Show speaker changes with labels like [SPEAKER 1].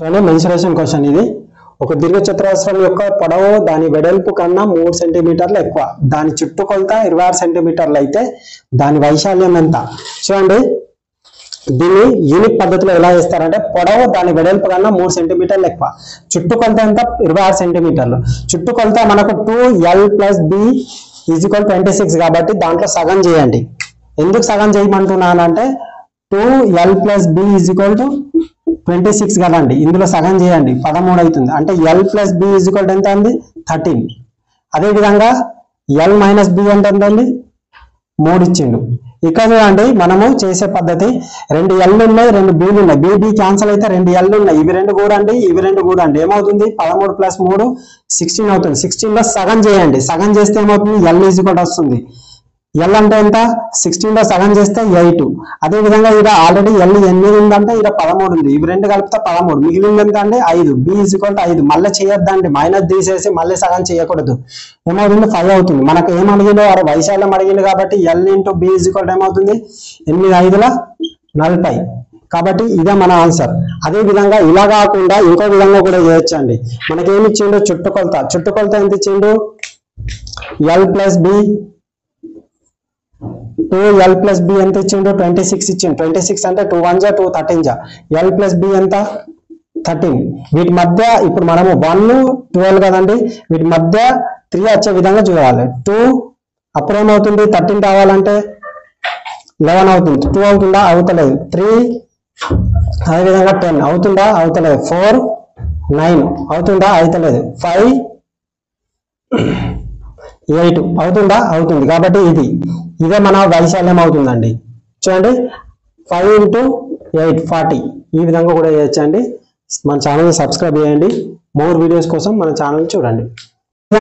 [SPEAKER 1] చూడండి mensuration question ఇది. ఒక దీర్ఘచతురస్రం యొక్క పొడవు దాని వెడల్పు కన్నా 3 సెంటీమీటర్లు ఎక్కువ, దాని చుట్టుకొలత 26 సెంటీమీటర్లు అయితే దాని వైశాల్యం ఎంత? చూడండి దీన్ని యూనిట్ పద్ధతిలో ఎలా చేస్తారంటే పొడవు దాని వెడల్పు కన్నా 3 సెంటీమీటర్లు ఎక్కువ, చుట్టుకొలత ఎంత 26 సెంటీమీటర్లు. చుట్టుకొలత మనకు 2l + b = 26 కాబట్టి దాంట్లో సగం చేయండి. ఎందుకు సగం చేయమంటున్నానంటే 2l + b = 26 కదండి, ఇందులో సగం చేయండి 13 అవుతుంది. అంటే l + b = ఎంత అండి 13. అదే విధంగా l - b అంటే ఎంత అండి 3 ఇచ్చిండు. ఇక్కడ చూడండి మనము చేసే పద్ధతి 2 l ఉన్నాయి 2 b ఉన్నాయి, b క్యాన్సిల్ అయితే 2 l ఉన్నాయి, ఇవి రెండు కూడా అండి ఇవి రెండు కూడా అండి ఏమవుతుంది 13 + 3 16 అవుతుంది. 16 లో సగం చేయండి, సగం చేస్తే ఏమవుతుంది l = వస్తుంది. l అంటే ఎంత 16 లో సగం చేస్తే 8. అదే విధంగా ఇక్కడ ఆల్రెడీ l 8 ఉందంటే ఇక్కడ 13 ఉంది, ఇవి రెండు కలిపితే 13, మిగిలింది ఎంత అంటే 5. b = 5 మళ్ళీ చేయొద్దండి, మైనస్ తీసేసి మళ్ళీ సగం చేయకూడదు, ఏమవుతుంది 5 అవుతుంది. మనకు ఏం అడిగిందో వారు వైశాల్యం అడిగింది కాబట్టి l × b = ఏమవుతుంది 8 × 5 = 40. కాబట్టి ఇదే మన ఆన్సర్. అదే విధంగా ఇలా కాకుండా ఇంకో విధంగా కూడా చేయొచ్చండి. మనకేమి ఇచ్చిండు చుట్టుకొలత ఎంత ఇచ్చిండు l + b 2l + b ఎంత ఇచ్చిండు 26 ఇచ్చిండు. 26 అంటే 2 1 2 13 l + b ఎంత 13. వీటి మధ్య ఇప్పుడు మనము 1 12 కదండి, వీటి మధ్య 3 వచ్చే విధంగా చూడాలి. 2 అప్పుడు ఏమవుతుంది 13 రావాలంటే 11 అవుతుంది, 2 అవుతుందా అవుతలేదు, 3 అదేవిధంగా 10 అవుతుందా అవుతలేదు, 4 9 అవుతుందా అవుతలేదు, 5 8 అవుతుందా అవుతుంది. కాబట్టి ఇదే మన వైశాల్యం అవుతుందండి. చూడండి 5 × 8 40. ఈ విధంగా కూడా చేయొచ్చండి. మన ఛానల్ని సబ్స్క్రైబ్ చేయండి. మోర్ వీడియోస్ కోసం మన ఛానల్ చూడండి.